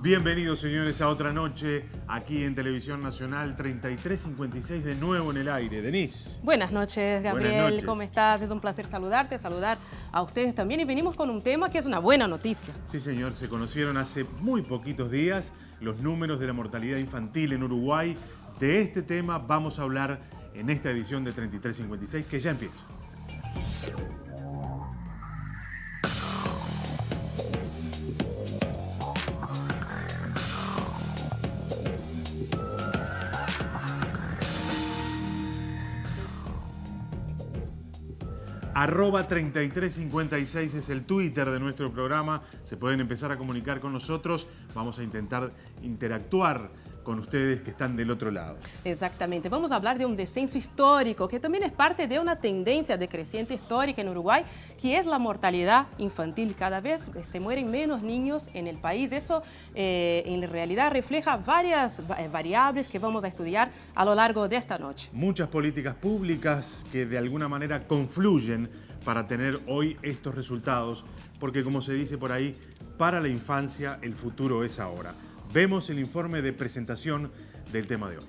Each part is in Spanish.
Bienvenidos, señores, a otra noche aquí en Televisión Nacional 3356, de nuevo en el aire. Denise. Buenas noches, Gabriel. Buenas noches. ¿Cómo estás? Es un placer saludarte, saludar a ustedes también. Y venimos con un tema que es una buena noticia. Sí, señor. Se conocieron hace muy poquitos días los números de la mortalidad infantil en Uruguay. De este tema vamos a hablar en esta edición de 3356, que ya empieza. @3356 es el Twitter de nuestro programa. Se pueden empezar a comunicar con nosotros. Vamos a intentar interactuar con ustedes que están del otro lado. Exactamente. Vamos a hablar de un descenso histórico, que también es parte de una tendencia decreciente histórica en Uruguay, que es la mortalidad infantil. Cada vez se mueren menos niños en el país. Eso en realidad refleja varias variables que vamos a estudiar a lo largo de esta noche. Muchas políticas públicas que de alguna manera confluyen para tener hoy estos resultados, porque como se dice por ahí, para la infancia el futuro es ahora. Vemos el informe de presentación del tema de hoy.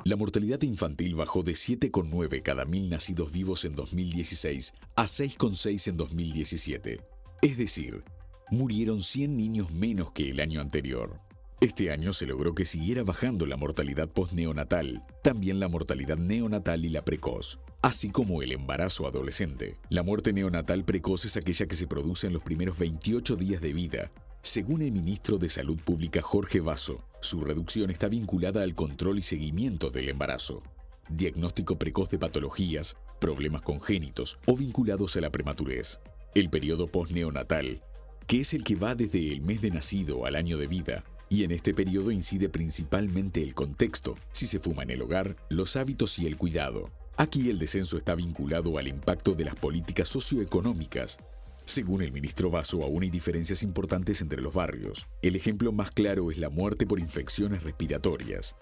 La mortalidad infantil bajó de 7,9 cada 1000 nacidos vivos en 2016 a 6,6 en 2017. Es decir, murieron 100 niños menos que el año anterior. Este año se logró que siguiera bajando la mortalidad postneonatal, también la mortalidad neonatal y la precoz, así como el embarazo adolescente. La muerte neonatal precoz es aquella que se produce en los primeros 28 días de vida. Según el ministro de Salud Pública Jorge Vaso, su reducción está vinculada al control y seguimiento del embarazo, diagnóstico precoz de patologías, problemas congénitos o vinculados a la prematurez. El periodo postneonatal, que es el que va desde el mes de nacido al año de vida, y en este periodo incide principalmente el contexto, si se fuma en el hogar, los hábitos y el cuidado. Aquí el descenso está vinculado al impacto de las políticas socioeconómicas. Según el ministro Vaso, aún hay diferencias importantes entre los barrios. El ejemplo más claro es la muerte por infecciones respiratorias.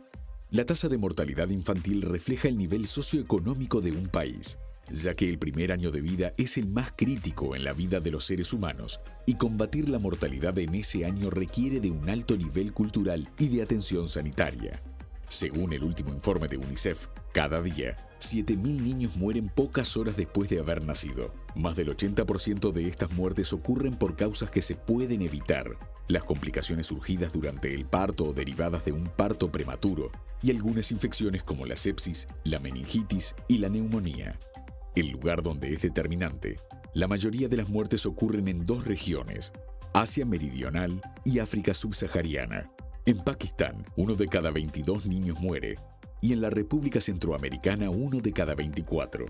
La tasa de mortalidad infantil refleja el nivel socioeconómico de un país, ya que el primer año de vida es el más crítico en la vida de los seres humanos, y combatir la mortalidad en ese año requiere de un alto nivel cultural y de atención sanitaria. Según el último informe de UNICEF, cada día, 7.000 niños mueren pocas horas después de haber nacido. Más del 80% de estas muertes ocurren por causas que se pueden evitar: las complicaciones surgidas durante el parto o derivadas de un parto prematuro, y algunas infecciones como la sepsis, la meningitis y la neumonía. El lugar donde es determinante: la mayoría de las muertes ocurren en dos regiones, Asia Meridional y África Subsahariana. En Pakistán, 1 de cada 22 niños muere, y en la República Centroamericana 1 de cada 24.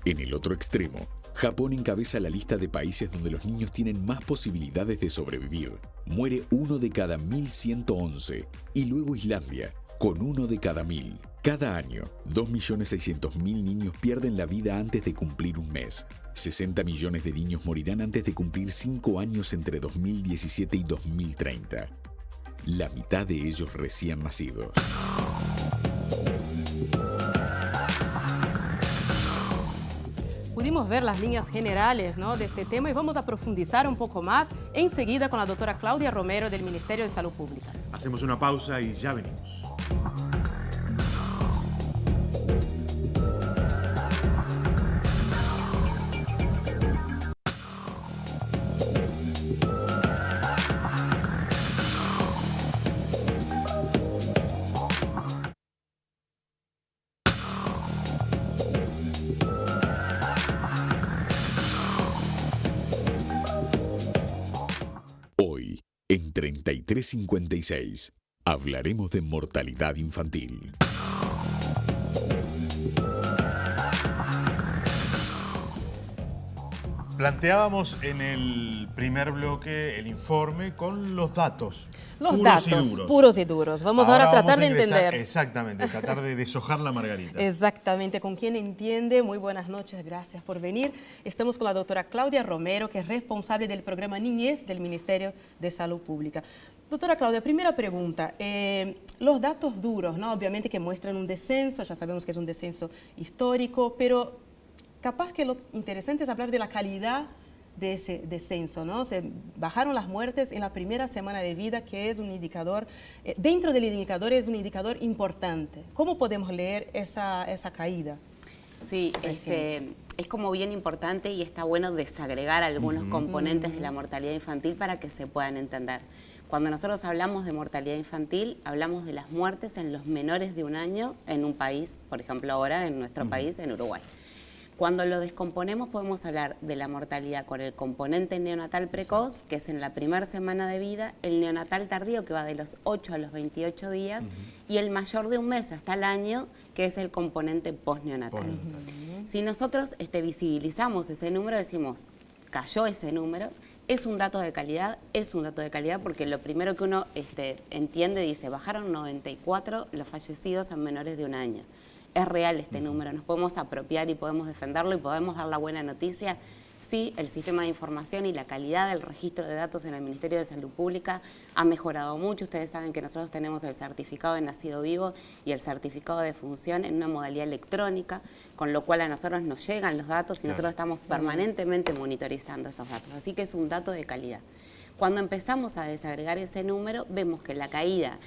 En el otro extremo, Japón encabeza la lista de países donde los niños tienen más posibilidades de sobrevivir. Muere 1 de cada 1111, y luego Islandia, con 1 de cada 1000. Cada año, 2.600.000 niños pierden la vida antes de cumplir un mes. 60 millones de niños morirán antes de cumplir 5 años entre 2017 y 2030. La mitad de ellos recién nacidos. Pudimos ver las líneas generales, ¿no?, de ese tema, y vamos a profundizar un poco más enseguida con la doctora Claudia Romero del Ministerio de Salud Pública. Hacemos una pausa y ya venimos. Hoy, en 3356, hablaremos de mortalidad infantil. Planteábamos en el primer bloque el informe con los datos. Los puros datos, y duros. puros y duros. Vamos ahora a tratar de entender. Exactamente, tratar de deshojar la margarita. Exactamente, con quien entiende. Muy buenas noches, gracias por venir. Estamos con la doctora Claudia Romero, que es responsable del programa Niñez del Ministerio de Salud Pública. Doctora Claudia, primera pregunta. Los datos duros, ¿no?, obviamente que muestran un descenso, ya sabemos que es un descenso histórico, pero capaz que lo interesante es hablar de la calidad de ese descenso, ¿no? Se bajaron las muertes en la primera semana de vida, que es un indicador, dentro del indicador es un indicador importante. ¿Cómo podemos leer esa caída? Sí, es como bien importante y está bueno desagregar algunos componentes de la mortalidad infantil para que se puedan entender. Cuando nosotros hablamos de mortalidad infantil, hablamos de las muertes en los menores de un año en un país, por ejemplo ahora en nuestro país, en Uruguay. Cuando lo descomponemos podemos hablar de la mortalidad con el componente neonatal precoz, que es en la primera semana de vida, el neonatal tardío, que va de los 8 a los 28 días, y el mayor de un mes hasta el año, que es el componente postneonatal. Si nosotros visibilizamos ese número, decimos, cayó ese número, es un dato de calidad, porque lo primero que uno entiende, dice, bajaron 94 los fallecidos en menores de un año. Es real este número, nos podemos apropiar y podemos defenderlo y podemos dar la buena noticia. Sí, el sistema de información y la calidad del registro de datos en el Ministerio de Salud Pública ha mejorado mucho. Ustedes saben que nosotros tenemos el certificado de nacido vivo y el certificado de función en una modalidad electrónica, con lo cual a nosotros nos llegan los datos y nosotros estamos permanentemente monitorizando esos datos. Así que es un dato de calidad. Cuando empezamos a desagregar ese número, vemos que la caída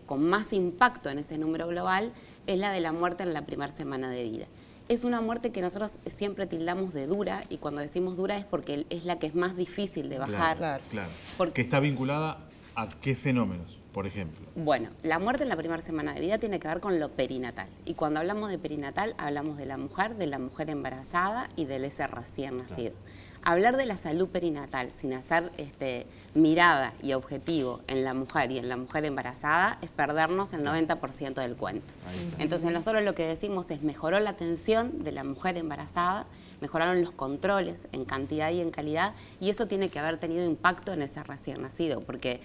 con más impacto en ese número global es la de la muerte en la primera semana de vida. Es una muerte que nosotros siempre tildamos de dura, y cuando decimos dura es porque es la que es más difícil de bajar. Claro. Porque está vinculada a qué fenómenos, por ejemplo. Bueno, la muerte en la primera semana de vida tiene que ver con lo perinatal. Y cuando hablamos de perinatal, hablamos de la mujer embarazada y del ese recién nacido. Hablar de la salud perinatal sin hacer mirada y objetivo en la mujer y en la mujer embarazada es perdernos el 90% del cuento. Entonces nosotros lo que decimos es mejoró la atención de la mujer embarazada, mejoraron los controles en cantidad y en calidad, y eso tiene que haber tenido impacto en ese recién nacido, porque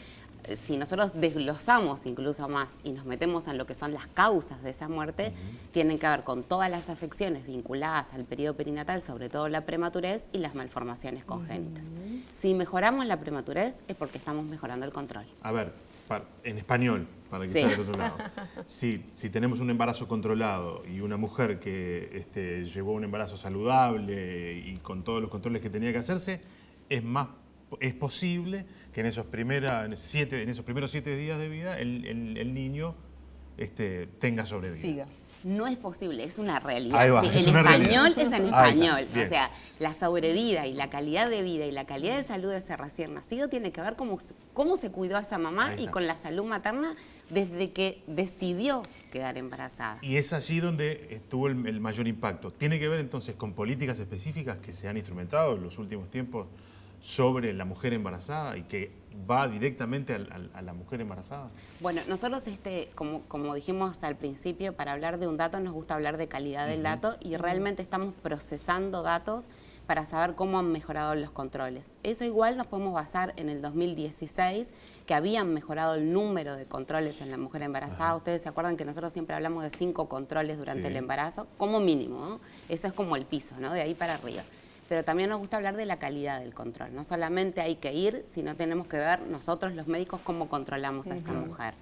si nosotros desglosamos incluso más y nos metemos en lo que son las causas de esa muerte, tienen que ver con todas las afecciones vinculadas al periodo perinatal, sobre todo la prematurez y las malformaciones congénitas. Si mejoramos la prematurez es porque estamos mejorando el control. A ver, en español, para que esté del otro lado. Si tenemos un embarazo controlado y una mujer que llevó un embarazo saludable y con todos los controles que tenía que hacerse, es posible que en esos primeros 7 días de vida el niño tenga sobrevida. Siga. No es posible, es una realidad. Ahí va, sí, es en una español realidad. es en Ahí español. está, O sea, la sobrevida y la calidad de vida y la calidad de salud de ese recién nacido tiene que ver cómo se cuidó a esa mamá y con la salud materna desde que decidió quedar embarazada. Y es allí donde estuvo el mayor impacto. ¿Tiene que ver entonces con políticas específicas que se han instrumentado en los últimos tiempos sobre la mujer embarazada y que va directamente a la mujer embarazada? Bueno, nosotros, como dijimos al principio, para hablar de un dato nos gusta hablar de calidad del dato, y realmente estamos procesando datos para saber cómo han mejorado los controles. Eso igual nos podemos basar en el 2016, que habían mejorado el número de controles en la mujer embarazada. Ustedes se acuerdan que nosotros siempre hablamos de 5 controles durante el embarazo, como mínimo, ¿no? Eso es como el piso, ¿no? De ahí para arriba. Pero también nos gusta hablar de la calidad del control. No solamente hay que ir, sino tenemos que ver nosotros los médicos cómo controlamos a esa mujer.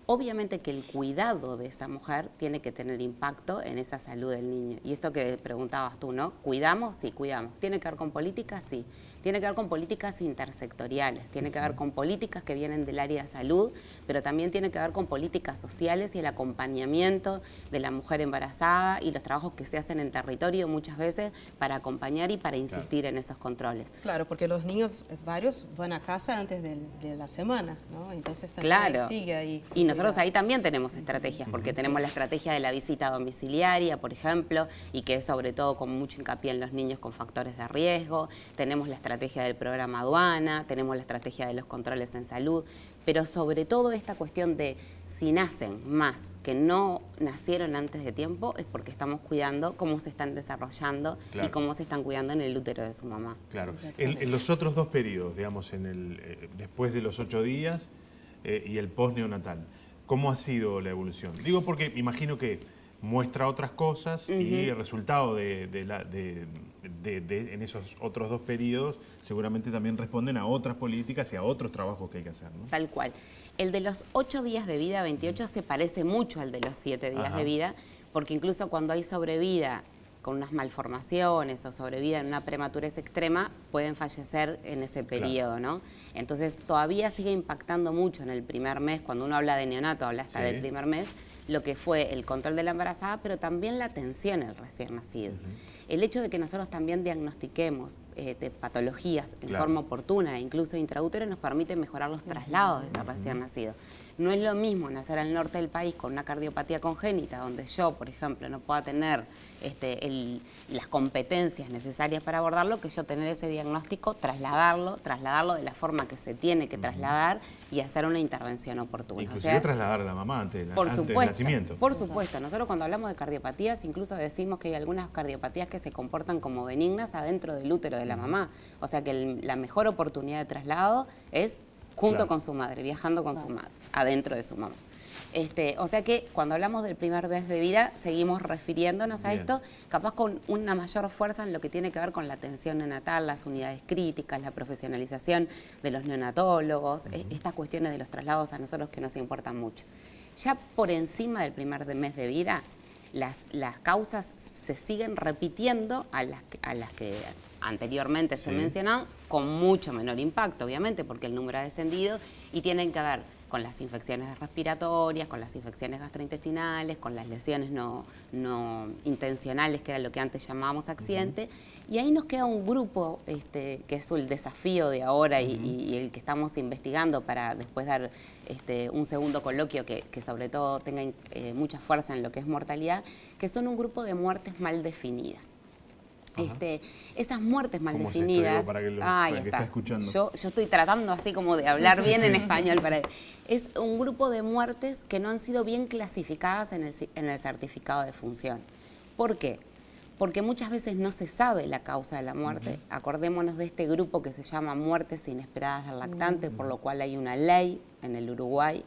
Obviamente que el cuidado de esa mujer tiene que tener impacto en esa salud del niño. Y esto que preguntabas tú, ¿no? ¿Cuidamos? Sí, cuidamos. ¿Tiene que ver con políticas? Sí. Tiene que ver con políticas intersectoriales, tiene que ver con políticas que vienen del área de salud, pero también tiene que ver con políticas sociales y el acompañamiento de la mujer embarazada y los trabajos que se hacen en territorio muchas veces para acompañar y para insistir en esos controles. Claro, porque los niños, varios, van a casa antes de la semana, ¿no? Entonces también sigue ahí. Y nosotros ahí también tenemos estrategias, porque tenemos la estrategia de la visita domiciliaria, por ejemplo, y que es sobre todo con mucho hincapié en los niños con factores de riesgo. Tenemos la estrategia del programa aduana, tenemos la estrategia de los controles en salud, pero sobre todo esta cuestión de si nacen más que no nacieron antes de tiempo es porque estamos cuidando cómo se están desarrollando y cómo se están cuidando en el útero de su mamá. Claro. En los otros 2 periodos, digamos, después de los 8 días y el post-neonatal, ¿cómo ha sido la evolución? Digo porque imagino que muestra otras cosas y el resultado en esos otros 2 periodos seguramente también responden a otras políticas y a otros trabajos que hay que hacer, ¿no? Tal cual. El de los 8 días de vida, 28, se parece mucho al de los 7 días de vida, porque incluso cuando hay sobrevida con unas malformaciones o sobrevida en una prematurez extrema pueden fallecer en ese periodo, ¿no? Entonces todavía sigue impactando mucho en el primer mes, cuando uno habla de neonato, habla hasta del primer mes, lo que fue el control de la embarazada, pero también la atención al recién nacido. El hecho de que nosotros también diagnostiquemos de patologías en forma oportuna, incluso intraútero, nos permite mejorar los traslados de ese recién nacido. No es lo mismo nacer al norte del país con una cardiopatía congénita, donde yo, por ejemplo, no pueda tener las competencias necesarias para abordarlo, que yo tener ese diagnóstico, trasladarlo de la forma que se tiene que trasladar y hacer una intervención oportuna. Inclusive trasladar a la mamá antes del nacimiento. Por supuesto. Nosotros cuando hablamos de cardiopatías, incluso decimos que hay algunas cardiopatías que se comportan como benignas adentro del útero de la mamá. O sea que la mejor oportunidad de traslado es junto con su madre, viajando con su madre, adentro de su mamá. O sea que cuando hablamos del primer mes de vida, seguimos refiriéndonos a esto, capaz con una mayor fuerza en lo que tiene que ver con la atención neonatal, las unidades críticas, la profesionalización de los neonatólogos, estas cuestiones de los traslados a nosotros que nos importan mucho. Ya por encima del primer mes de vida, las causas se siguen repitiendo a las que anteriormente se mencionó, con mucho menor impacto, obviamente, porque el número ha descendido, y tienen que ver con las infecciones respiratorias, con las infecciones gastrointestinales, con las lesiones no intencionales, que era lo que antes llamábamos accidente, y ahí nos queda un grupo que es el desafío de ahora y el que estamos investigando para después dar un segundo coloquio que sobre todo tenga mucha fuerza en lo que es mortalidad, que son un grupo de muertes mal definidas. Esas muertes mal definidas, para que está escuchando. Yo estoy tratando así como de hablar bien en español. Es un grupo de muertes que no han sido bien clasificadas en el certificado de función. ¿Por qué? Porque muchas veces no se sabe la causa de la muerte. Acordémonos de este grupo que se llama muertes inesperadas del lactante, por lo cual hay una ley en el Uruguay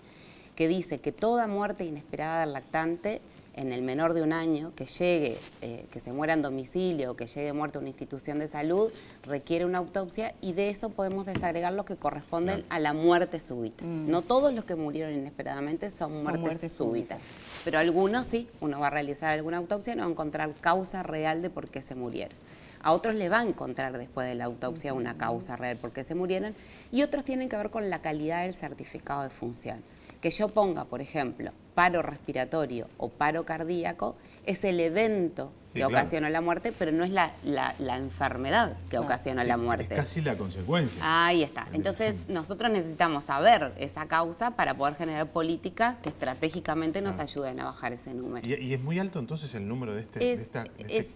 que dice que toda muerte inesperada del lactante en el menor de un año, que llegue, que se muera en domicilio o que llegue muerto a una institución de salud, requiere una autopsia, y de eso podemos desagregar los que corresponden a la muerte súbita. No todos los que murieron inesperadamente son muertes súbitas, pero algunos sí, uno va a realizar alguna autopsia y no va a encontrar causa real de por qué se murieron. A otros le va a encontrar después de la autopsia una causa real por qué se murieron, y otros tienen que ver con la calidad del certificado de función. Que yo ponga, por ejemplo, paro respiratorio o paro cardíaco, es el evento que ocasionó la muerte, pero no es la enfermedad que ocasionó la muerte. Es casi la consecuencia. Ahí está. Entonces, nosotros necesitamos saber esa causa para poder generar políticas que estratégicamente nos ayuden a bajar ese número. ¿Y es muy alto entonces el número de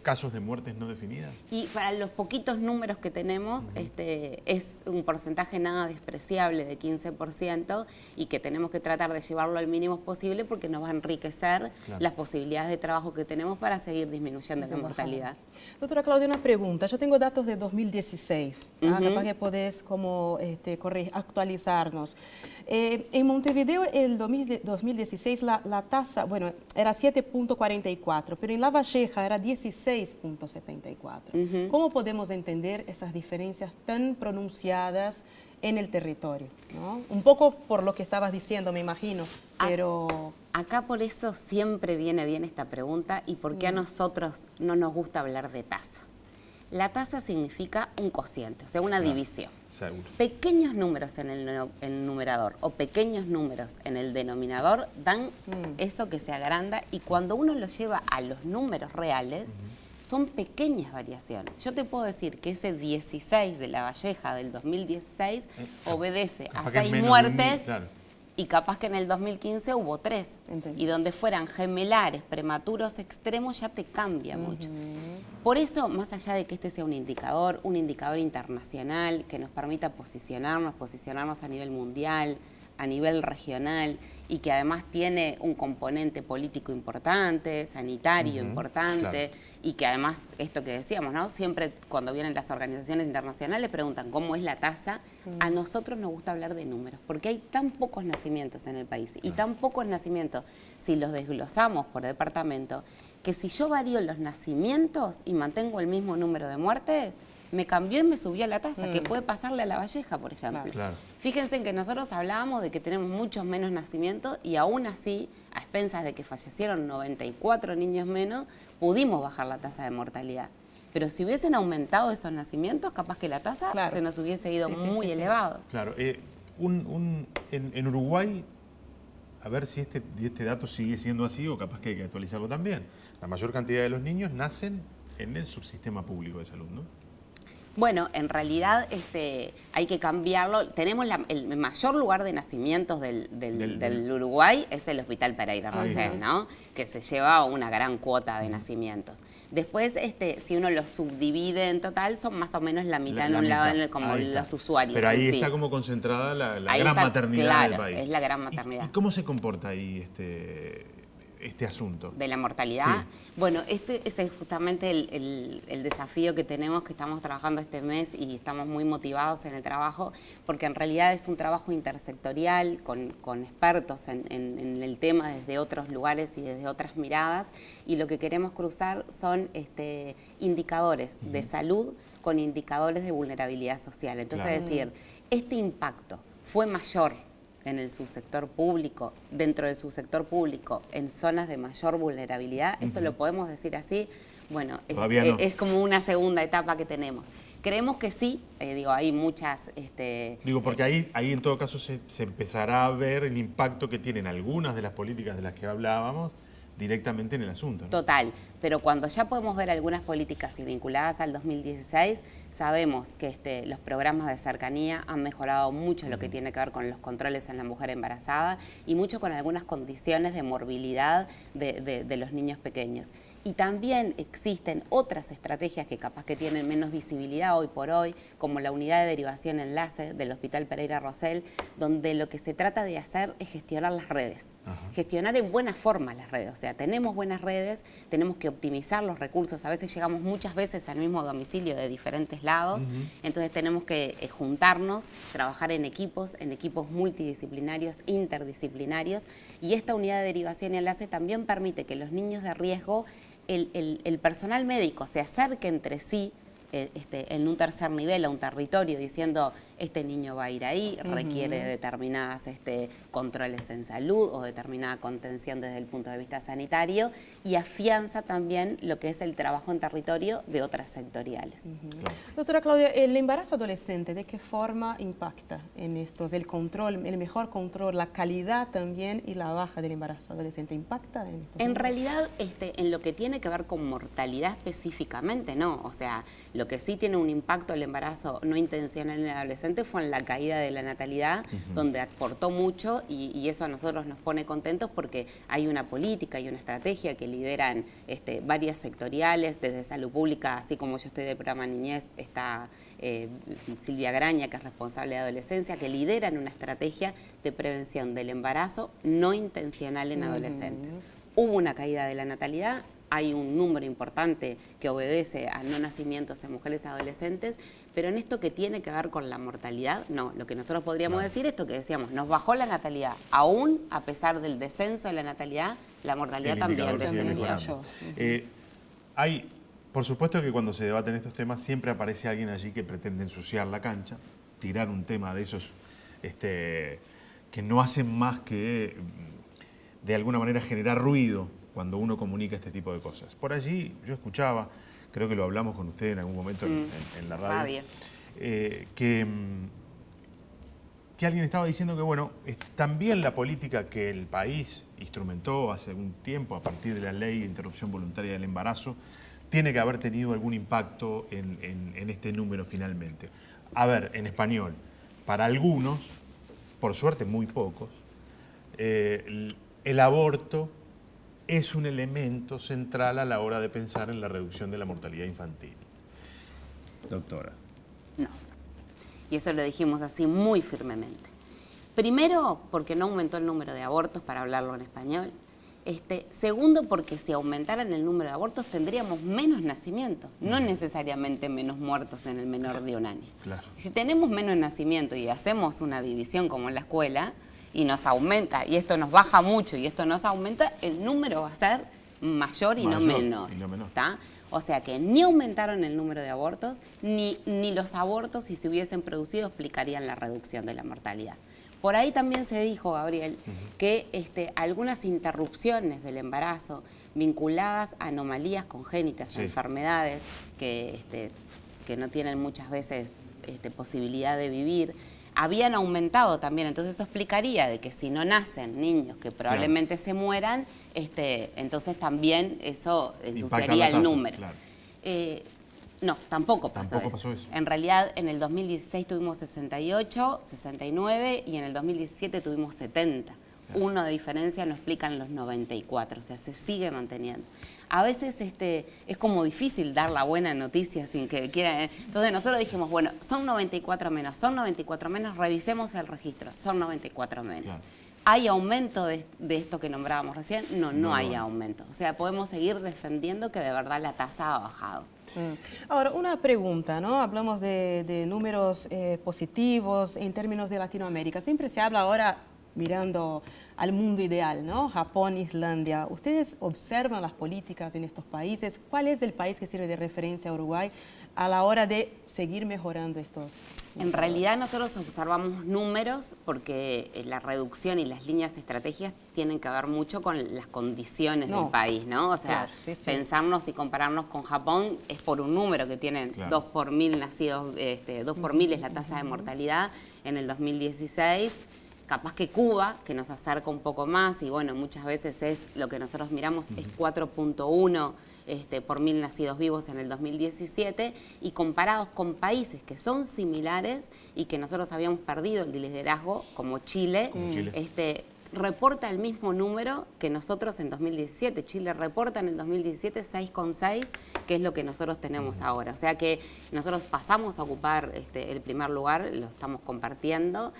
casos de muertes no definidas? Y para los poquitos números que tenemos, es un porcentaje nada despreciable de 15%, y que tenemos que tratar de llevarlo al mínimo posible, porque nos va a enriquecer las posibilidades de trabajo que tenemos para seguir disminuyendo la mortalidad. Doctora Claudia, una pregunta. Yo tengo datos de 2016. Capaz que podés como, actualizarnos. En Montevideo, el 2016, la tasa, bueno, era 7.44, pero en La Valleja era 16.74. ¿Cómo podemos entender esas diferencias tan pronunciadas en el territorio, ¿no? Un poco por lo que estabas diciendo, me imagino, pero... Acá por eso siempre viene bien esta pregunta, y por qué a nosotros no nos gusta hablar de tasa. La tasa significa un cociente, o sea, una división. Seguro. Pequeños números en el numerador o pequeños números en el denominador dan eso que se agranda, y cuando uno lo lleva a los números reales, son pequeñas variaciones. Yo te puedo decir que ese 16 de La Valleja del 2016 obedece a 6 muertes, y capaz que en el 2015 hubo 3. Y donde fueran gemelares, prematuros, extremos, ya te cambia mucho. Por eso, más allá de que este sea un indicador internacional que nos permita posicionarnos a nivel mundial, a nivel regional, y que además tiene un componente político importante, sanitario importante, y que además, esto que decíamos, ¿no? Siempre cuando vienen las organizaciones internacionales preguntan cómo es la tasa. A nosotros nos gusta hablar de números, porque hay tan pocos nacimientos en el país, y tan pocos nacimientos, si los desglosamos por departamento, que si yo varío los nacimientos y mantengo el mismo número de muertes, me cambió y me subió la tasa, que puede pasarle a La Valleja, por ejemplo. Claro. Fíjense en que nosotros hablábamos de que tenemos muchos menos nacimientos y aún así, a expensas de que fallecieron 94 niños menos, pudimos bajar la tasa de mortalidad. Pero si hubiesen aumentado esos nacimientos, capaz que la tasa se nos hubiese ido muy elevado. Claro. En Uruguay, a ver si este dato sigue siendo así o capaz que hay que actualizarlo también. La mayor cantidad de los niños nacen en el subsistema público de salud, ¿no? Bueno, en realidad hay que cambiarlo. Tenemos el mayor lugar de nacimientos del Uruguay, es el Hospital Pereira Rosell, ¿no? Que se lleva una gran cuota de nacimientos. Después, si uno los subdivide en total, son más o menos la mitad en un lado, como los usuarios. Pero ahí está como concentrada la gran maternidad del país. Es la gran maternidad. ¿Y cómo se comporta ahí este asunto? ¿De la mortalidad? Sí. Bueno, ese es justamente el desafío que tenemos, que estamos trabajando este mes y estamos muy motivados en el trabajo, porque en realidad es un trabajo intersectorial, con expertos en el tema desde otros lugares y desde otras miradas, y lo que queremos cruzar son indicadores de salud con indicadores de vulnerabilidad social. Entonces, es decir, este impacto fue mayor en el subsector público, dentro del subsector público, en zonas de mayor vulnerabilidad, esto lo podemos decir así, bueno, es como una segunda etapa que tenemos. Creemos que sí, hay muchas... porque ahí en todo caso se empezará a ver el impacto que tienen algunas de las políticas de las que hablábamos directamente en el asunto, ¿no? Total, pero cuando ya podemos ver algunas políticas y vinculadas al 2016, sabemos que los programas de cercanía han mejorado mucho lo que tiene que ver con los controles en la mujer embarazada y mucho con algunas condiciones de morbilidad de los niños pequeños. Y también existen otras estrategias que capaz que tienen menos visibilidad hoy por hoy, como la unidad de derivación enlace del Hospital Pereira Rosell, donde lo que se trata de hacer es gestionar las redes, gestionar en buena forma las redes. O sea, tenemos buenas redes, tenemos que optimizar los recursos. A veces llegamos muchas veces al mismo domicilio de diferentes lados, entonces tenemos que juntarnos, trabajar en equipos multidisciplinarios, interdisciplinarios, y esta unidad de derivación y enlace también permite que los niños de riesgo, el personal médico se acerque entre sí en un tercer nivel a un territorio diciendo este niño va a ir ahí, requiere determinadas controles en salud o determinada contención desde el punto de vista sanitario, y afianza también lo que es el trabajo en territorio de otras sectoriales. Claro. Doctora Claudia, ¿el embarazo adolescente de qué forma impacta en estos? El control, el mejor control, la calidad también y la baja del embarazo adolescente, ¿impacta en estos? En realidad, en lo que tiene que ver con mortalidad específicamente, no. O sea, lo que sí tiene un impacto el embarazo no intencional en el adolescente fue en la caída de la natalidad, donde aportó mucho, y eso a nosotros nos pone contentos porque hay una política y una estrategia que lideran varias sectoriales, desde salud pública, así como yo estoy del programa Niñez, está Silvia Graña, que es responsable de adolescencia, que lideran una estrategia de prevención del embarazo no intencional en adolescentes. Hubo una caída de la natalidad, hay un número importante que obedece a no nacimientos en mujeres adolescentes, pero en esto que tiene que ver con la mortalidad, no. Lo que nosotros podríamos decir es esto que decíamos, nos bajó la natalidad. Aún a pesar del descenso de la natalidad, la mortalidad también descendió. Por supuesto que cuando se debaten estos temas siempre aparece alguien allí que pretende ensuciar la cancha, tirar un tema de esos que no hacen más que de alguna manera generar ruido cuando uno comunica este tipo de cosas. Por allí yo escuchaba, creo que lo hablamos con usted en algún momento en la radio, que alguien estaba diciendo que, bueno, también la política que el país instrumentó hace algún tiempo a partir de la ley de interrupción voluntaria del embarazo tiene que haber tenido algún impacto en este número finalmente. A ver, en español, para algunos, por suerte muy pocos, el aborto es un elemento central a la hora de pensar en la reducción de la mortalidad infantil. Doctora. No. Y eso lo dijimos así muy firmemente. Primero, porque no aumentó el número de abortos, para hablarlo en español. Segundo, porque si aumentaran el número de abortos tendríamos menos nacimientos, no necesariamente menos muertos en el menor de un año. Claro. Si tenemos menos nacimientos y hacemos una división como en la escuela, y nos aumenta, y esto nos baja mucho, y esto nos aumenta, el número va a ser mayor y no menor. Y no menor. ¿Está? O sea que ni aumentaron el número de abortos, ni los abortos, si se hubiesen producido, explicarían la reducción de la mortalidad. Por ahí también se dijo, Gabriel, que algunas interrupciones del embarazo vinculadas a anomalías congénitas, a enfermedades que no tienen muchas veces posibilidad de vivir, habían aumentado también. Entonces eso explicaría de que si no nacen niños que probablemente se mueran, entonces también eso ensuciaría el número. Claro. No, tampoco pasó eso. En realidad, en el 2016 tuvimos 68, 69 y en el 2017 tuvimos 70. Claro. 1 de diferencia no explican los 94, o sea, se sigue manteniendo. A veces es como difícil dar la buena noticia sin que quieran. Entonces nosotros dijimos, bueno, son 94 menos, revisemos el registro, son 94 menos. Claro. ¿Hay aumento de esto que nombrábamos recién? No hay aumento. O sea, podemos seguir defendiendo que de verdad la tasa ha bajado. Ahora, una pregunta, ¿no? Hablamos de números positivos en términos de Latinoamérica. Siempre se habla ahora mirando al mundo ideal, ¿no? Japón, Islandia. ¿Ustedes observan las políticas en estos países? ¿Cuál es el país que sirve de referencia a Uruguay a la hora de seguir mejorando estos? En realidad nosotros observamos números porque la reducción y las líneas estratégicas tienen que ver mucho con las condiciones del país, ¿no? O sea, pensarnos y compararnos con Japón es por un número que tienen 2 por 1000 nacidos, 2 por 1000 es la tasa de mortalidad en el 2016. Capaz que Cuba, que nos acerca un poco más, y bueno, muchas veces es lo que nosotros miramos, es 4.1 por 1000 nacidos vivos en el 2017, y comparados con países que son similares y que nosotros habíamos perdido el liderazgo, como Chile, reporta el mismo número que nosotros en 2017. Chile reporta en el 2017 6,6, que es lo que nosotros tenemos ahora. O sea que nosotros pasamos a ocupar el primer lugar, lo estamos compartiendo.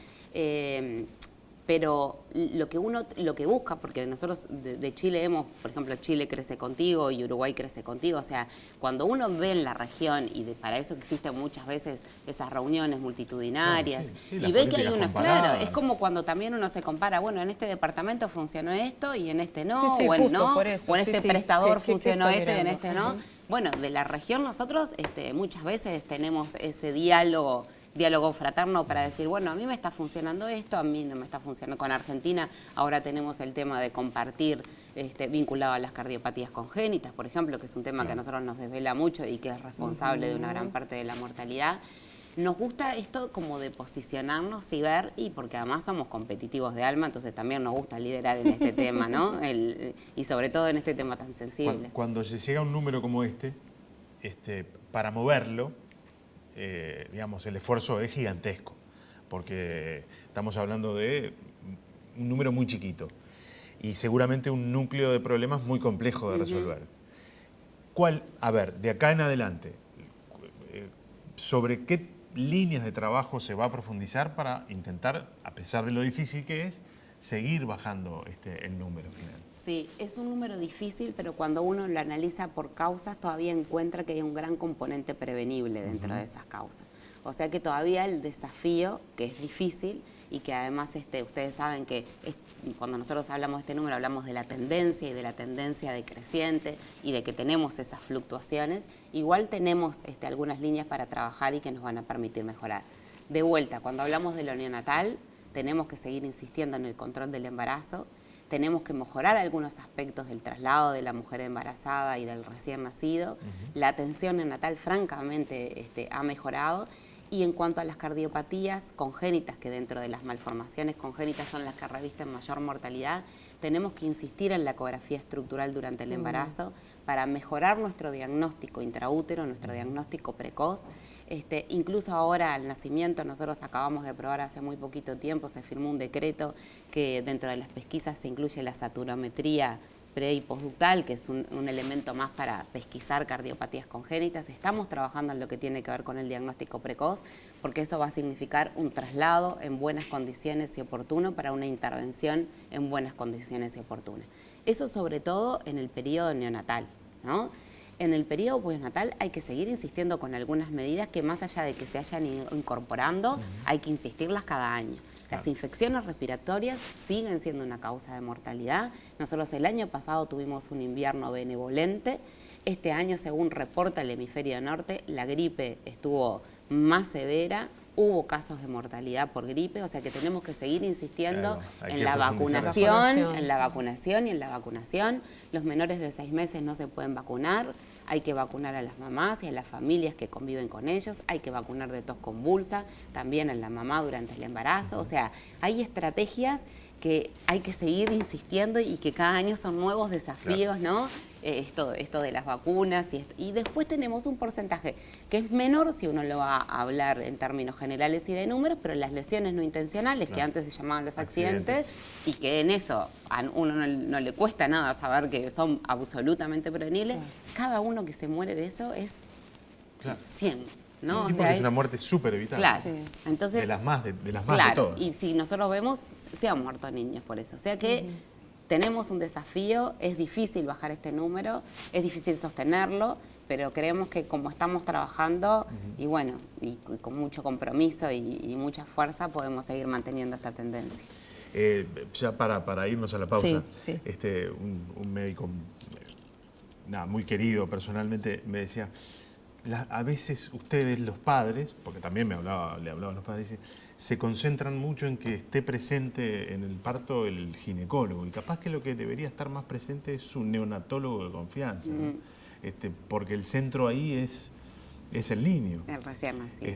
Pero lo que busca, porque nosotros de Chile vemos, por ejemplo, Chile crece contigo y Uruguay crece contigo, o sea, cuando uno ve en la región, y para eso existen muchas veces esas reuniones multitudinarias, y ve que hay unos, claro, es como cuando también uno se compara, bueno, en este departamento funcionó esto y en este no, o en este prestador funcionó esto y en este no. Bueno, de la región nosotros muchas veces tenemos ese diálogo fraterno para decir, bueno, a mí me está funcionando esto, a mí no me está funcionando. Con Argentina ahora tenemos el tema de compartir vinculado a las cardiopatías congénitas, por ejemplo, que es un tema que a nosotros nos desvela mucho y que es responsable de una gran parte de la mortalidad. Nos gusta esto como de posicionarnos y ver, y porque además somos competitivos de alma, entonces también nos gusta liderar en este tema, ¿no? Y sobre todo en este tema tan sensible. Cuando se llega a un número como para moverlo, digamos, el esfuerzo es gigantesco, porque estamos hablando de un número muy chiquito y seguramente un núcleo de problemas muy complejo de resolver. A ver, de acá en adelante, ¿sobre qué líneas de trabajo se va a profundizar para intentar, a pesar de lo difícil que es, seguir bajando el número final? Sí, es un número difícil, pero cuando uno lo analiza por causas, todavía encuentra que hay un gran componente prevenible dentro de esas causas. O sea que todavía el desafío, que es difícil, y que además ustedes saben que cuando nosotros hablamos de este número, hablamos de la tendencia y de la tendencia decreciente y de que tenemos esas fluctuaciones, igual tenemos algunas líneas para trabajar y que nos van a permitir mejorar. De vuelta, cuando hablamos de lo neonatal, tenemos que seguir insistiendo en el control del embarazo. Tenemos que mejorar algunos aspectos del traslado de la mujer embarazada y del recién nacido. La atención neonatal, francamente, ha mejorado. Y en cuanto a las cardiopatías congénitas, que dentro de las malformaciones congénitas son las que revisten mayor mortalidad, tenemos que insistir en la ecografía estructural durante el embarazo para mejorar nuestro diagnóstico intraútero, nuestro diagnóstico precoz. Incluso ahora al nacimiento, nosotros acabamos de aprobar hace muy poquito tiempo, se firmó un decreto que dentro de las pesquisas se incluye la saturometría pre y postductal, que es un elemento más para pesquisar cardiopatías congénitas. Estamos trabajando en lo que tiene que ver con el diagnóstico precoz, porque eso va a significar un traslado en buenas condiciones y oportuno para una intervención en buenas condiciones y oportunas. Eso sobre todo en el periodo neonatal, ¿no? En el periodo postnatal hay que seguir insistiendo con algunas medidas que más allá de que se hayan ido incorporando, hay que insistirlas cada año. Las infecciones respiratorias siguen siendo una causa de mortalidad. Nosotros el año pasado tuvimos un invierno benevolente Este año, según reporta el hemisferio norte, la gripe estuvo más severa, hubo casos de mortalidad por gripe, o sea que tenemos que seguir insistiendo en la vacunación, en la vacunación y en la vacunación. Los menores de 6 meses no se pueden vacunar, hay que vacunar a las mamás y a las familias que conviven con ellos, hay que vacunar de tos convulsa, también a la mamá durante el embarazo, o sea, hay estrategias que hay que seguir insistiendo y que cada año son nuevos desafíos, ¿no? Esto de las vacunas y después tenemos un porcentaje que es menor si uno lo va a hablar en términos generales y de números, pero las lesiones no intencionales, que antes se llamaban los accidentes, y que en eso a uno no le cuesta nada saber que son absolutamente prevenibles, cada uno que se muere de eso es 100. ¿No? Sí, porque es una muerte súper evitable. Claro. Sí. Entonces, de las más de todas. Y si nosotros vemos, se han muerto niños por eso. O sea que tenemos un desafío, es difícil bajar este número, es difícil sostenerlo, pero creemos que como estamos trabajando, y bueno, y con mucho compromiso y mucha fuerza, podemos seguir manteniendo esta tendencia. Ya para irnos a la pausa, sí. Un médico muy querido personalmente me decía, a veces ustedes, los padres, porque también le hablaba a los padres, dice, se concentran mucho en que esté presente en el parto el ginecólogo, y capaz que lo que debería estar más presente es un neonatólogo de confianza, ¿no? Porque el centro ahí es el niño. El recién nacido.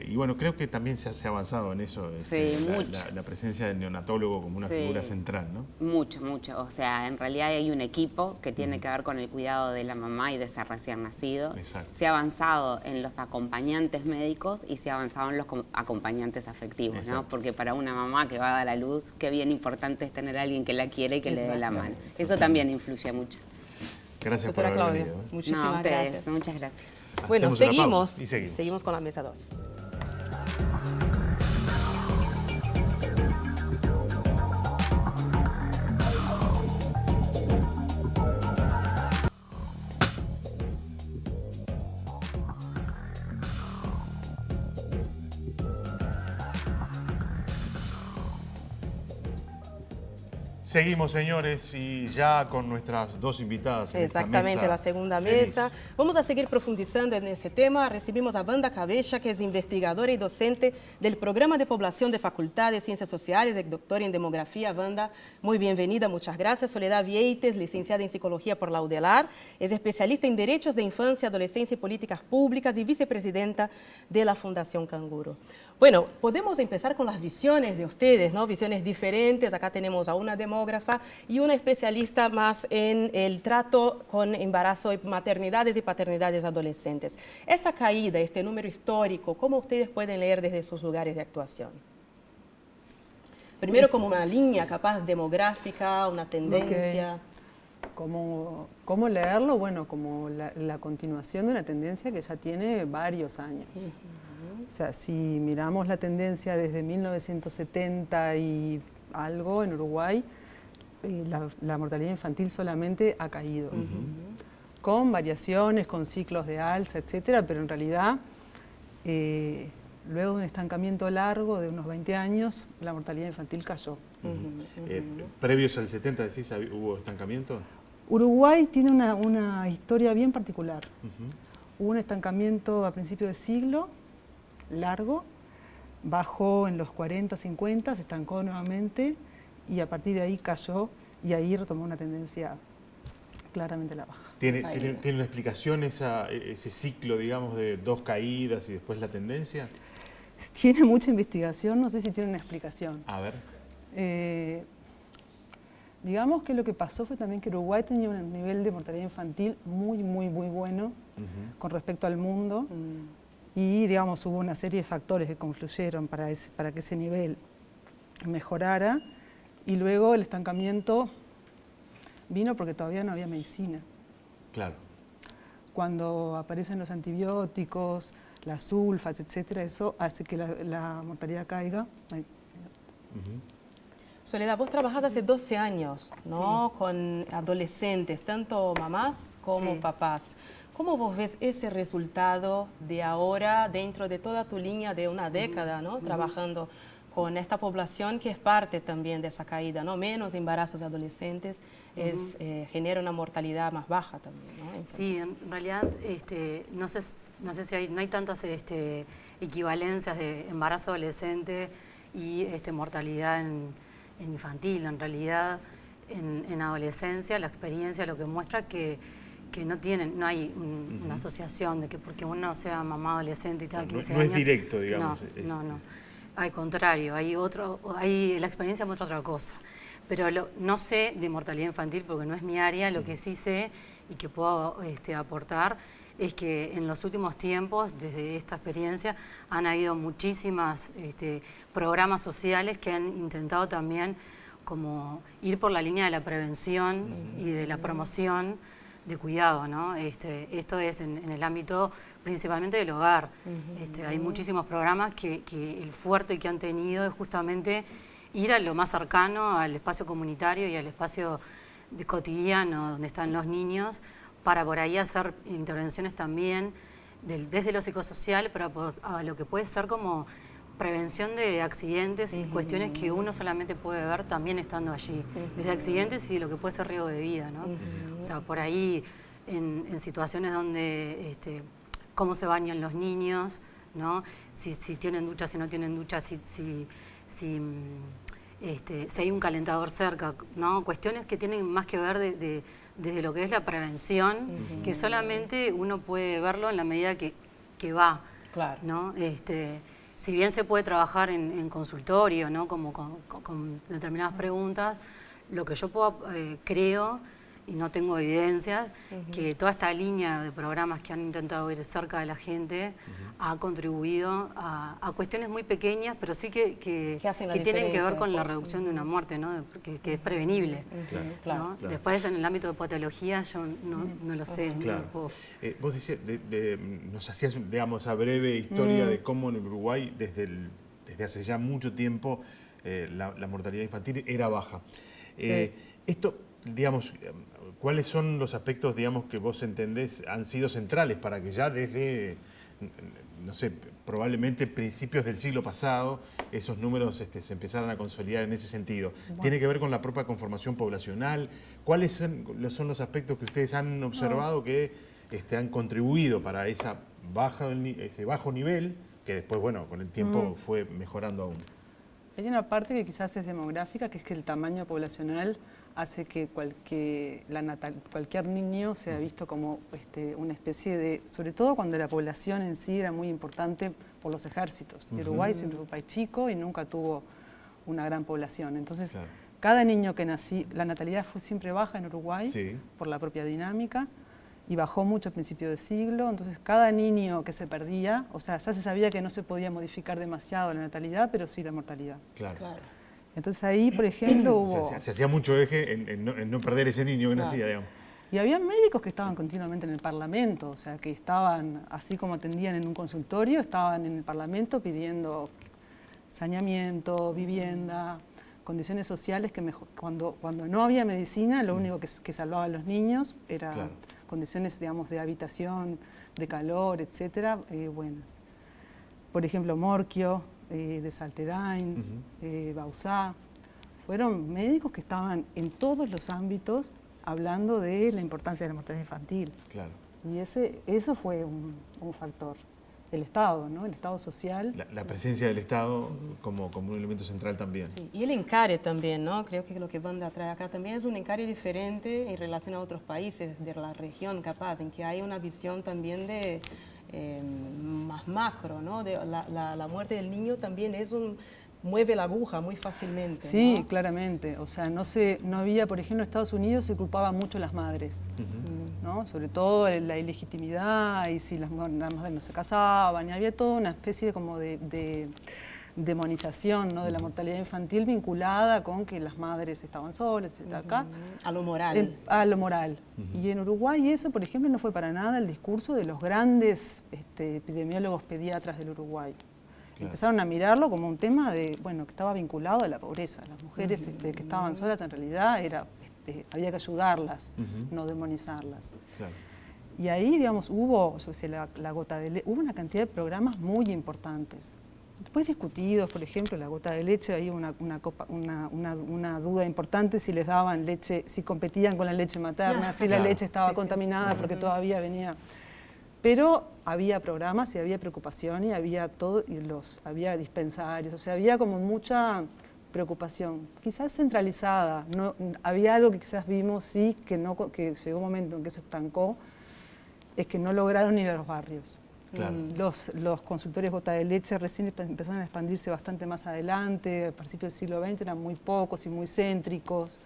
Y bueno, creo que también se ha avanzado en eso, mucho. La presencia del neonatólogo como una figura central, ¿no? Mucho. O sea, en realidad hay un equipo que tiene que ver con el cuidado de la mamá y de ese recién nacido. Exacto. Se ha avanzado en los acompañantes médicos y se ha avanzado en los acompañantes afectivos, Exacto. ¿no? Porque para una mamá que va a dar a luz, qué bien importante es tener a alguien que la quiere y que le dé la mano. Eso también influye mucho. Gracias Doctora por haber Claudia, venido. muchísimas gracias. Muchas gracias. Bueno, Hacemos una pausa y seguimos con la mesa 2. Seguimos, señores, y ya con nuestras dos invitadas en Exactamente, esta mesa la segunda feliz. mesa. Vamos a seguir profundizando en ese tema. Recibimos a Wanda Cabeza, que es investigadora y docente del Programa de Población de Facultad de Ciencias Sociales, y doctora en Demografía. Wanda, muy bienvenida, muchas gracias. Soledad Vieites, licenciada en Psicología por la UDELAR, es especialista en Derechos de Infancia, Adolescencia y Políticas Públicas y vicepresidenta de la Fundación Canguro. Bueno, podemos empezar con las visiones de ustedes, ¿no? Visiones diferentes. Acá tenemos a una demógrafa y una especialista más en el trato con embarazo, maternidades y paternidades adolescentes. Esa caída, este número histórico, ¿cómo ustedes pueden leer desde sus lugares de actuación? Primero como una línea capaz demográfica, una tendencia. ¿Cómo leerlo? Bueno, como la continuación de una tendencia que ya tiene varios años. O sea, si miramos la tendencia desde 1970 y algo en Uruguay, la mortalidad infantil solamente ha caído, con variaciones, con ciclos de alza, etcétera, pero en realidad, luego de un estancamiento largo de unos 20 años, la mortalidad infantil cayó. ¿Previos al 70 decís hubo estancamiento? Uruguay tiene una historia bien particular. Hubo un estancamiento a principios de siglo, largo, bajó en los 40, 50, se estancó nuevamente y a partir de ahí cayó y ahí retomó una tendencia claramente a la baja. ¿Tiene una explicación ese ciclo, digamos, de dos caídas y después la tendencia? Tiene mucha investigación, no sé si tiene una explicación. A ver. Digamos que lo que pasó fue también que Uruguay tenía un nivel de mortalidad infantil muy bueno con respecto al mundo. Y, digamos, hubo una serie de factores que confluyeron para que ese nivel mejorara. Y luego el estancamiento vino porque todavía no había medicina. Claro. Cuando aparecen los antibióticos, las sulfas, etcétera, eso hace que la mortalidad caiga. Soledad, vos trabajás hace 12 años, ¿no? Con adolescentes, tanto mamás como papás. ¿Cómo vos ves ese resultado de ahora dentro de toda tu línea de una década, ¿no? Trabajando con esta población que es parte también de esa caída, ¿no? Menos embarazos adolescentes genera una mortalidad más baja también, ¿no? Entonces, sí, en realidad no sé si no hay tantas equivalencias de embarazo adolescente y mortalidad infantil. En realidad, en adolescencia, la experiencia lo que muestra que no hay una asociación de que porque uno sea mamá adolescente y tenga 15 años... No es directo, digamos. No. Al contrario, la experiencia muestra otra cosa. Pero no sé de mortalidad infantil porque no es mi área. Lo que sí sé y que puedo aportar es que en los últimos tiempos, desde esta experiencia, han habido muchísimas programas sociales que han intentado también como ir por la línea de la prevención y de la promoción de cuidado, ¿no? Esto es en el ámbito principalmente del hogar. Hay muchísimos programas que el fuerte que han tenido es justamente ir a lo más cercano, al espacio comunitario y al espacio cotidiano donde están los niños, para por ahí hacer intervenciones también desde lo psicosocial, pero a lo que puede ser como prevención de accidentes y cuestiones que uno solamente puede ver también estando allí, desde accidentes y lo que puede ser riesgo de vida, ¿no? O sea, por ahí en situaciones donde cómo se bañan los niños, ¿no? Si tienen ducha, si no tienen ducha, si hay un calentador cerca, ¿no? Cuestiones que tienen más que ver desde lo que es la prevención, que solamente uno puede verlo en la medida que va, claro, ¿no? Si bien se puede trabajar en consultorio, ¿no? Como con determinadas preguntas, lo que yo creo, y no tengo evidencias, que toda esta línea de programas que han intentado ir cerca de la gente ha contribuido a cuestiones muy pequeñas, pero sí que tienen que ver con la reducción de una muerte, ¿no? Que es prevenible. Claro. ¿No? Después, en el ámbito de patologías, yo no lo sé. Claro. No puedo. Vos decías, nos hacías, digamos, a breve historia de cómo en Uruguay, desde hace ya mucho tiempo, la mortalidad infantil era baja. Esto, digamos, ¿cuáles son los aspectos, digamos, que vos entendés han sido centrales para que ya desde, no sé, probablemente principios del siglo pasado, esos números se empezaran a consolidar en ese sentido? Bueno. ¿Tiene que ver con la propia conformación poblacional? ¿Cuáles son los aspectos que ustedes han observado que han contribuido para ese bajo nivel, que después, bueno, con el tiempo fue mejorando aún? Hay una parte que quizás es demográfica, que es que el tamaño poblacional hace que cualquier niño sea visto como una especie de... Sobre todo cuando la población en sí era muy importante por los ejércitos. Uruguay siempre fue un país chico y nunca tuvo una gran población. Entonces, claro, cada niño que nací... La natalidad fue siempre baja en Uruguay, por la propia dinámica, y bajó mucho a principios de siglo. Entonces, cada niño que se perdía, o sea, ya se sabía que no se podía modificar demasiado la natalidad, pero sí la mortalidad. Claro. Entonces ahí, por ejemplo, hubo... O sea, se hacía mucho eje en no perder ese niño que nacía, digamos. Y había médicos que estaban continuamente en el Parlamento, o sea, que estaban, así como atendían en un consultorio, estaban en el Parlamento pidiendo saneamiento, vivienda, condiciones sociales que cuando no había medicina, lo único que salvaba a los niños eran condiciones, digamos, de habitación, de calor, etcétera, buenas. Por ejemplo, Morquio, de Salterain, Bauzá, fueron médicos que estaban en todos los ámbitos hablando de la importancia de la mortalidad infantil. Claro. Y eso fue un factor. El Estado, ¿no? El Estado social. La presencia del Estado como un elemento central también. Sí. Y el encare también, ¿no? Creo que lo que Wanda trae acá también es un encare diferente en relación a otros países de la región, capaz, en que hay una visión también de... más macro, ¿no? La muerte del niño también mueve la aguja muy fácilmente. Sí, ¿no? claramente. O sea, no había, por ejemplo, en Estados Unidos se culpaba mucho a las madres, ¿no? Sobre todo la ilegitimidad y si las madres no se casaban, y había toda una especie como de demonización, ¿no? De la mortalidad infantil vinculada con que las madres estaban solas, etc. Acá, a lo moral. A lo moral. Y en Uruguay eso, por ejemplo, no fue para nada el discurso de los grandes epidemiólogos pediatras del Uruguay. Claro. Empezaron a mirarlo como un tema que estaba vinculado a la pobreza. Las mujeres que estaban solas en realidad había que ayudarlas, no demonizarlas. Claro. Y ahí, digamos, hubo una cantidad de programas muy importantes. después discutidos, por ejemplo, la gota de leche, hay una duda importante si les daban leche, si competían con la leche materna, si la leche estaba contaminada porque todavía venía. Pero había programas y había preocupación y había todo, y había dispensarios, o sea, había como mucha preocupación, quizás centralizada. No, había algo que quizás vimos, sí, que llegó un momento en que eso estancó, es que no lograron ir a los barrios. Claro. Los consultorios gota de leche recién empezaron a expandirse bastante más adelante, a principios del siglo XX eran muy pocos y muy céntricos.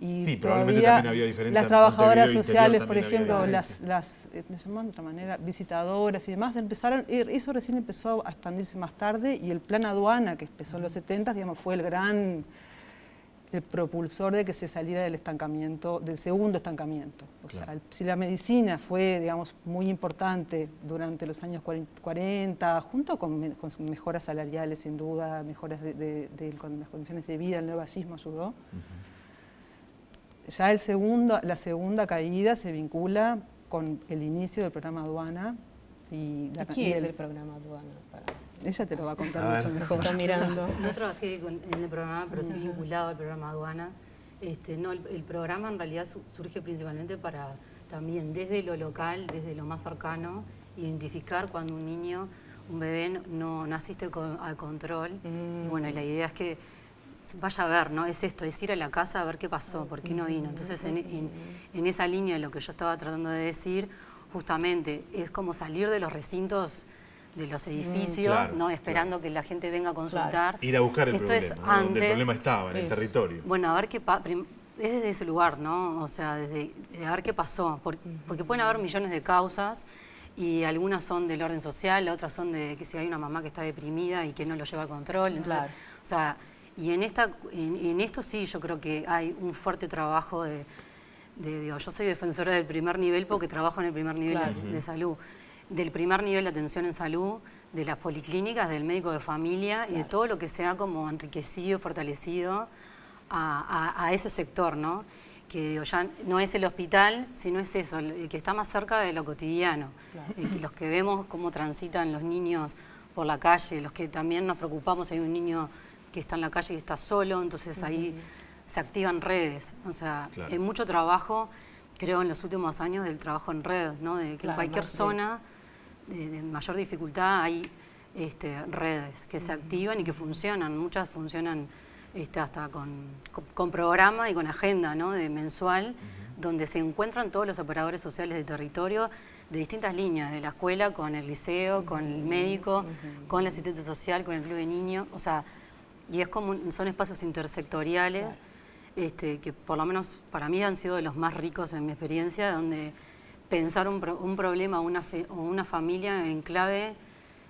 Y sí, probablemente todavía también había diferentes. las trabajadoras sociales, por también había ejemplo, diferencias. me llaman de otra manera, visitadoras y demás, eso recién empezó a expandirse más tarde, y el plan aduana, que empezó en los 70, digamos, fue el propulsor de que se saliera del estancamiento, del segundo estancamiento. O sea, si la medicina fue, digamos, muy importante durante los años 40, junto con mejoras salariales, sin duda, mejoras con las condiciones de vida, el neovallismo ayudó. Ya la segunda caída se vincula con el inicio del programa aduana. ¿Y qué es el programa aduana? Ella te lo va a contar mucho mejor. Está mirando. No trabajé en el programa, pero sí vinculado al programa aduana. El programa en realidad surge principalmente para también desde lo local, desde lo más cercano, identificar cuando un niño, un bebé no asiste al control. Y bueno, la idea es que vaya a ver, ¿no? Es esto, es ir a la casa a ver qué pasó, por qué no vino. Entonces, en esa línea de lo que yo estaba tratando de decir, justamente es como salir de los recintos de los edificios, ¿no? Esperando que la gente venga a consultar. Ir a buscar el Esto problema, es ¿no? antes, Donde el problema estaba, en el territorio. Bueno, a ver qué pasa. Es desde ese lugar, ¿no? O sea, desde a ver qué pasó. Porque pueden haber millones de causas y algunas son del orden social, otras son de que si hay una mamá que está deprimida y que no lo lleva a control. Entonces, o sea, y en esto sí yo creo que hay un fuerte trabajo digo, yo soy defensora del primer nivel porque trabajo en el primer nivel de salud. Del primer nivel de atención en salud, de las policlínicas, del médico de familia y de todo lo que sea como enriquecido, fortalecido a ese sector, ¿no? Que digo, ya no es el hospital, sino es eso, el que está más cerca de lo cotidiano. Los que vemos cómo transitan los niños por la calle, los que también nos preocupamos, hay un niño que está en la calle y está solo, entonces ahí se activan redes. O sea, hay mucho trabajo, creo, en los últimos años del trabajo en red, ¿no? De que en cualquier zona de mayor dificultad hay redes que se activan y que funcionan. Muchas funcionan hasta con programa y con agenda, ¿no? De mensual, donde se encuentran todos los operadores sociales del territorio de distintas líneas, de la escuela con el liceo, con el médico, con el asistente social, con el club de niños. O sea, y son espacios intersectoriales que por lo menos para mí han sido de los más ricos en mi experiencia, donde pensar un problema o una familia en clave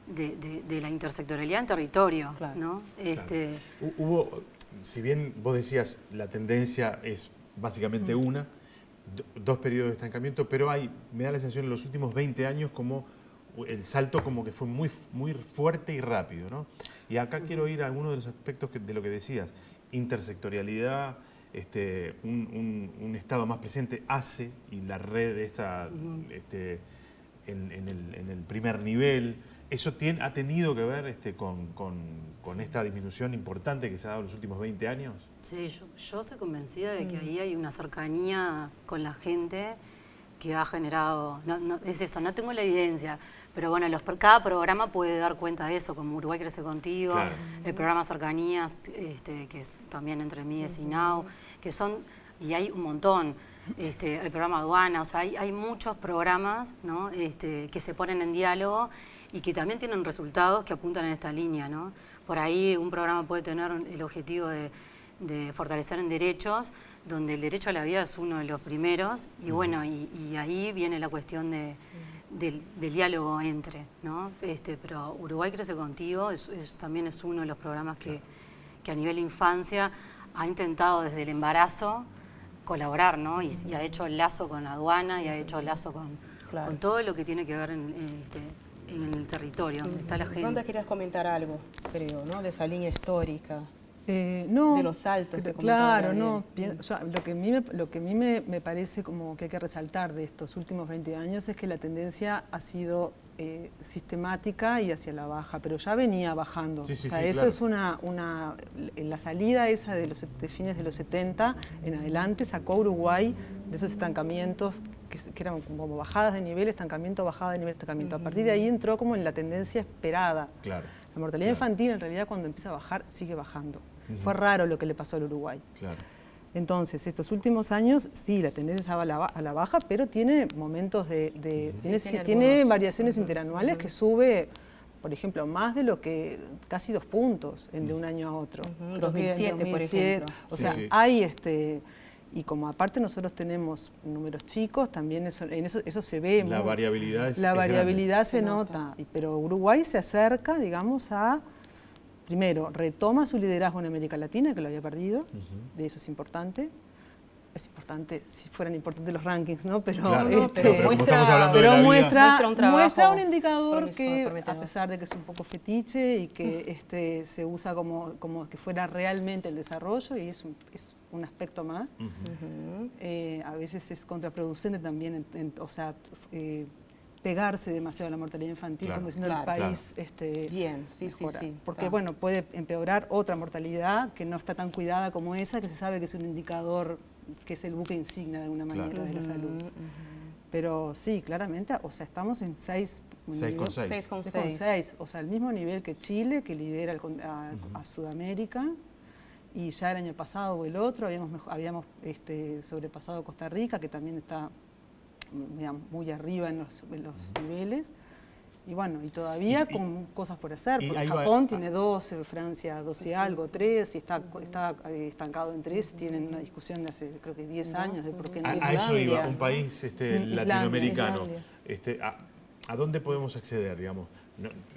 de la intersectorialidad en territorio, ¿no? Hubo, si bien vos decías la tendencia es básicamente dos periodos de estancamiento, pero me da la sensación en los últimos 20 años como el salto como que fue muy, muy fuerte y rápido, ¿no? Y acá quiero ir a algunos de los aspectos de lo que decías, intersectorialidad, un Estado más presente hace, y la red en el primer nivel, ¿eso ha tenido que ver con esta disminución importante que se ha dado en los últimos 20 años? Sí, yo estoy convencida de que ahí hay una cercanía con la gente que ha generado, es esto, no tengo la evidencia, pero bueno, cada programa puede dar cuenta de eso, como Uruguay Crece Contigo, el programa Cercanías, que es también entre Mides y Now, que son, y hay un montón, el programa Aduana, o sea, hay muchos programas, ¿no? Que se ponen en diálogo y que también tienen resultados que apuntan en esta línea, ¿no? Por ahí un programa puede tener el objetivo de fortalecer en derechos, donde el derecho a la vida es uno de los primeros, y bueno, y ahí viene la cuestión del diálogo entre, ¿no? Pero Uruguay Crece Contigo también es uno de los programas que a nivel infancia ha intentado desde el embarazo colaborar, ¿no? Y ha hecho el lazo con aduana y ha hecho el lazo con todo lo que tiene que ver en el territorio, donde está la gente. Ronda, querías comentar algo, creo, ¿no? De esa línea histórica. No, de los saltos que claro, comentaba no. Gabriel. Lo que a mí me parece como que hay que resaltar de estos últimos 20 años es que la tendencia ha sido sistemática y hacia la baja, pero ya venía bajando. Sí, sí, o sea, sí, eso claro. es la salida esa de fines de los 70 en adelante sacó a Uruguay de esos estancamientos que eran como bajadas de nivel, estancamiento, bajada de nivel, estancamiento. A partir de ahí entró como en la tendencia esperada. Claro. La mortalidad infantil en realidad cuando empieza a bajar sigue bajando. Fue raro lo que le pasó al Uruguay. Claro. Entonces, estos últimos años, sí, la tendencia estaba a la baja, pero tiene momentos tiene variaciones interanuales que sube, por ejemplo, más de lo que, casi 2 puntos de un año a otro. Creo que en 2007, por ejemplo. O Sí, sea, sí. hay y como aparte nosotros tenemos números chicos, también eso se ve. La variabilidad es La variabilidad grande. se nota, pero Uruguay se acerca, digamos, primero, retoma su liderazgo en América Latina, que lo había perdido, de eso es importante. Es importante, si fueran importantes los rankings, ¿no? Pero, Claro, pero como muestra- estamos hablando de pero la vida, muestra un trabajo un indicador promisor, que, a prometedor. pesar de que es un poco fetiche y que se usa como que fuera realmente el desarrollo, y es un aspecto más, a veces es contraproducente también, pegarse demasiado a la mortalidad infantil, Claro, como diciendo claro, el país Bien, sí, sí, mejora. sí. Porque Claro. bueno, puede empeorar otra mortalidad que no está tan cuidada como esa, que se sabe que es un indicador, que es el buque insignia de alguna manera Claro. de la salud. Pero sí, claramente, o sea, estamos en 6,6. 6,6. o sea, el mismo nivel que Chile, que lidera a Sudamérica, y ya el año pasado o el otro habíamos sobrepasado Costa Rica, que también está, digamos, muy arriba en los niveles. Y bueno, y todavía con cosas por hacer, y porque ahí va- Japón tiene 12, Francia 12 algo, 3, y está estancado en 3, tienen una discusión de hace creo que 10 años de por qué no. A eso iba, Islandia, un país Islandia, latinoamericano. Islandia. ¿A dónde podemos acceder, digamos?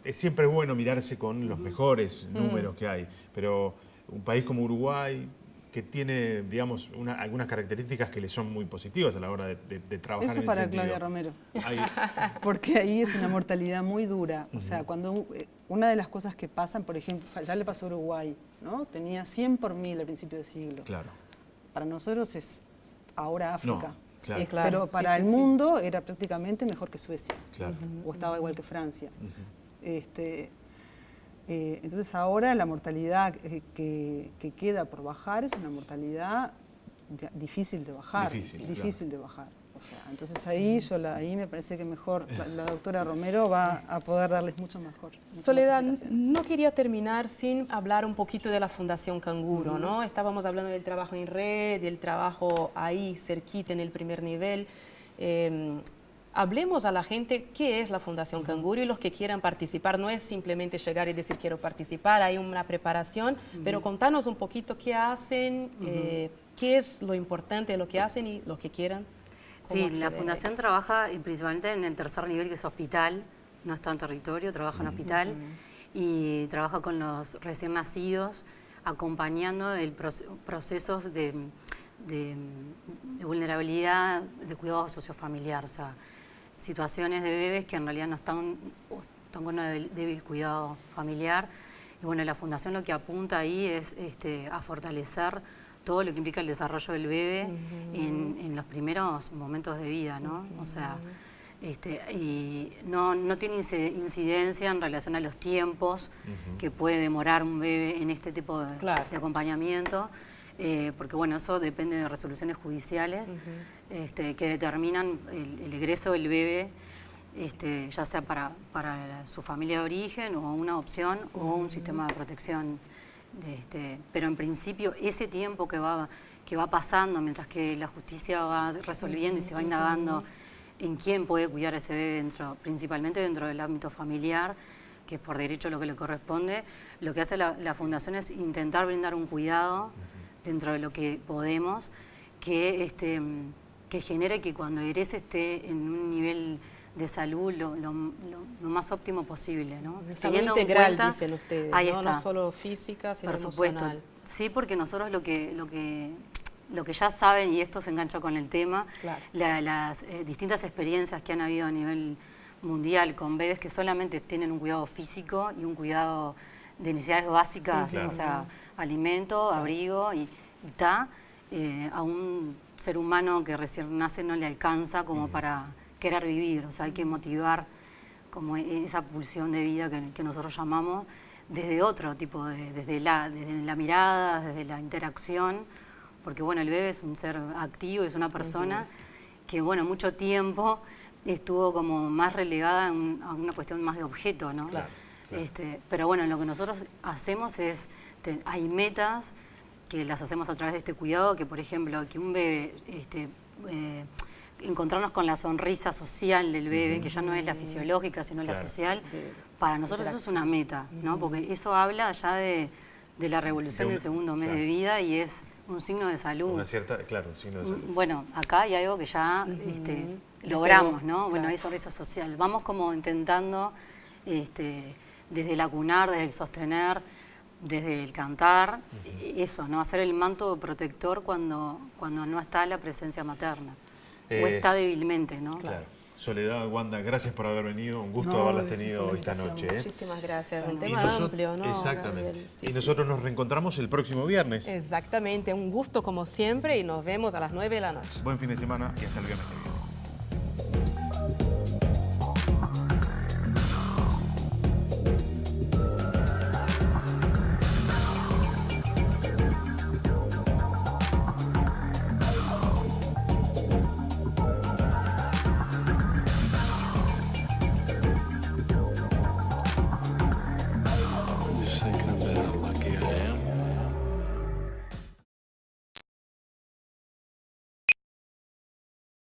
Es siempre bueno mirarse con los mejores números que hay, pero un país como Uruguay, que tiene, digamos, algunas características que le son muy positivas a la hora de trabajar Eso en para ese sentido. Claudia Romero. Hay- Porque ahí es una mortalidad muy dura. O sea, cuando una de las cosas que pasan, por ejemplo, ya le pasó a Uruguay, ¿no? Tenía 100 por 1000 al principio del siglo. Claro. Para nosotros es ahora África. No, claro. Sí, claro. Pero para Sí, el sí, sí. mundo era prácticamente mejor que Suecia. Claro. O estaba igual que Francia. Entonces ahora la mortalidad que queda por bajar es una mortalidad difícil de bajar. Difícil, de bajar. O sea, entonces ahí me parece que mejor la doctora Romero va a poder darles mucho mejor. muchas más Soledad, explicaciones. no quería terminar sin hablar un poquito de la Fundación Canguro, ¿no? Estábamos hablando del trabajo en red, del trabajo ahí, cerquita, en el primer nivel. Hablemos a la gente qué es la Fundación Canguro y los que quieran participar. No es simplemente llegar y decir quiero participar, hay una preparación, pero contanos un poquito qué hacen, qué es lo importante de lo que hacen y los que quieran. cómo Sí, acceder la a fundación ello. trabaja principalmente en el tercer nivel, que es hospital, no está en territorio, trabaja en hospital y trabaja con los recién nacidos, acompañando procesos de vulnerabilidad, de cuidado sociofamiliar, o sea, situaciones de bebés que en realidad no están con un débil cuidado familiar. Y bueno, la fundación lo que apunta ahí es a fortalecer todo lo que implica el desarrollo del bebé en los primeros momentos de vida, ¿no? O sea, y no tiene incidencia en relación a los tiempos que puede demorar un bebé en este tipo de, Claro. de acompañamiento, porque bueno, eso depende de resoluciones judiciales que determinan el egreso del bebé, ya sea para su familia de origen o una opción o un sistema de protección. Pero en principio ese tiempo que va pasando mientras que la justicia va resolviendo y se va indagando en quién puede cuidar a ese bebé principalmente dentro del ámbito familiar, que es por derecho lo que le corresponde, lo que hace la Fundación es intentar brindar un cuidado dentro de lo que podemos, que genere que cuando egrese esté en un nivel de salud lo más óptimo posible, ¿no? Salud Teniendo en integral, cuenta- dicen ustedes, Ahí ¿no? está. No solo física, sino Por supuesto. emocional. Sí, porque nosotros lo que ya saben, y esto se engancha con el tema, Claro. las distintas experiencias que han habido a nivel mundial con bebés que solamente tienen un cuidado físico y un cuidado de necesidades básicas, Claro. o sea, alimento, abrigo y ta, a un ser humano que recién nace no le alcanza como para querer vivir. O sea, hay que motivar como esa pulsión de vida que nosotros llamamos desde otro tipo, desde la mirada, desde la interacción, porque bueno, el bebé es un ser activo, es una persona que bueno, mucho tiempo estuvo como más relegada a una cuestión más de objeto, ¿no? Claro, claro. Pero bueno, lo que nosotros hacemos es, hay metas que las hacemos a través de este cuidado, que por ejemplo, que un bebé, encontrarnos con la sonrisa social del bebé, que ya no es la fisiológica, sino la social, para nosotros eso es una meta, ¿no? Porque eso habla ya de la revolución del segundo mes de vida y es un signo de salud. Una cierta, claro, un signo de salud. Bueno, acá hay algo que ya logramos, ¿no? Bueno, hay sonrisa social. Vamos como intentando, desde el acunar, desde el sostener, desde el cantar, eso, ¿no? Hacer el manto protector cuando no está la presencia materna. O está débilmente, ¿no? Claro. Soledad, Wanda, gracias por haber venido. Un gusto haberlas tenido esta noche. Muchísimas gracias. Un Y tema amplio, ¿no? Exactamente. Gabriel? Sí, Y nosotros nos reencontramos el próximo viernes. Exactamente. Un gusto como siempre y nos vemos a las 9 de la noche. Buen fin de semana y hasta el viernes que viene.